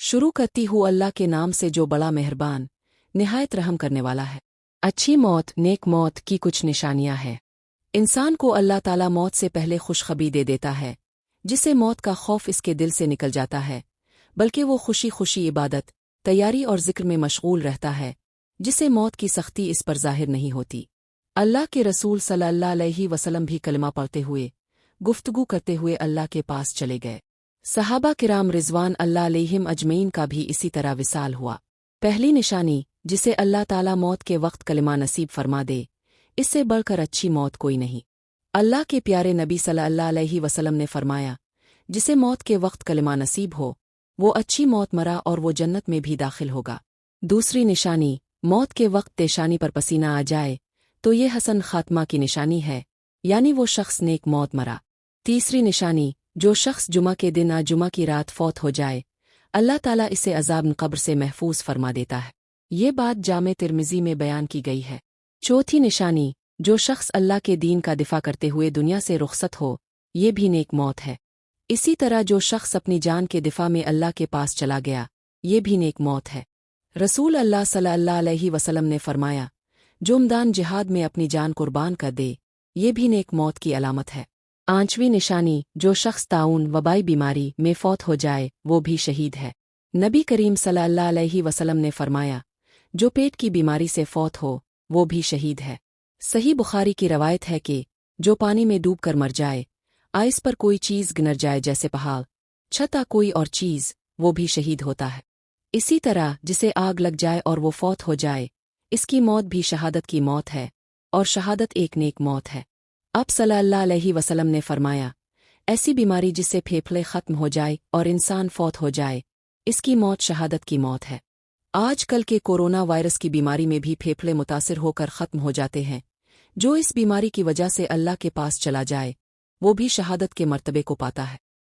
शुरू करती हूँ अल्लाह के नाम से जो बड़ा मेहरबान निहायत रहम करने वाला है। अच्छी मौत, नेक मौत की कुछ निशानियां हैं। इंसान को अल्लाह ताला मौत से पहले खुशखबरी दे देता है, जिससे मौत का खौफ इसके दिल से निकल जाता है, बल्कि वो खुशी खुशी इबादत, तैयारी और जिक्र में मशगूल रहता है, जिससे मौत की सख्ती इस पर जाहिर नहीं होती। अल्लाह के रसूल सल्लल्लाहु अलैहि वसल्लम भी कलमा पढ़ते हुए, गुफ्तगू करते हुए अल्लाह के पास चले गए। सहाबा किराम रिजवान अल्लाह अलैहिम अजमईन का भी इसी तरह विसाल हुआ। पहली निशानी, जिसे अल्लाह ताला मौत के वक्त कलिमा नसीब फरमा दे, इससे बढ़कर अच्छी मौत कोई नहीं। अल्लाह के प्यारे नबी सल्लल्लाहु अलैहि वसल्लम ने फरमाया, जिसे मौत के वक्त कलिमा नसीब हो, वो अच्छी मौत मरा और वो जन्नत में भी दाखिल होगा। दूसरी निशानी, मौत के वक्त पेशानी पर पसीना आ जाए तो ये हसन खात्मा की निशानी है, यानी वो शख्स नेक मौत मरा। तीसरी निशानी, जो शख्स जुमा के दिन जुमा की रात फौत हो जाए, अल्लाह ताला इसे अज़ाब कब्र से महफूज फरमा देता है। ये बात जामे तिर्मिज़ी में बयान की गई है। चौथी निशानी, जो शख्स अल्लाह के दीन का दिफा करते हुए दुनिया से रुखसत हो, ये भी नेक मौत है। इसी तरह जो शख्स अपनी जान के दिफा में अल्लाह के पास चला गया, ये भी नेक मौत है। रसूल अल्लाह सल्लल्लाहु अलैहि वसल्लम ने फरमाया, जो मैदान जिहाद में अपनी जान कुर्बान कर दे, ये भी नेक मौत की अलामत है। पांचवीं निशानी, जो शख्स ताउन वबाई बीमारी में फौत हो जाए, वो भी शहीद है। नबी करीम सल्लल्लाहु अलैहि वसल्लम ने फरमाया, जो पेट की बीमारी से फौत हो, वो भी शहीद है। सही बुखारी की रवायत है कि जो पानी में डूब कर मर जाए, आइस पर कोई चीज़ गिर जाए जैसे पहाड़, छता कोई और चीज़, वो भी शहीद होता है। इसी तरह जिसे आग लग जाए और वो फौत हो जाए, इसकी मौत भी शहादत की मौत है, और शहादत एक नेक मौत है। अब सल्लल्लाहु अलैहि वसल्लम ने फरमाया, ऐसी बीमारी जिससे फेफड़े ख़त्म हो जाए और इंसान फौत हो जाए, इसकी मौत शहादत की मौत है। आज कल के कोरोना वायरस की बीमारी में भी फेफड़े मुतासिर होकर ख़त्म हो जाते हैं। जो इस बीमारी की वजह से अल्लाह के पास चला जाए, वो भी शहादत के मर्तबे को पाता है।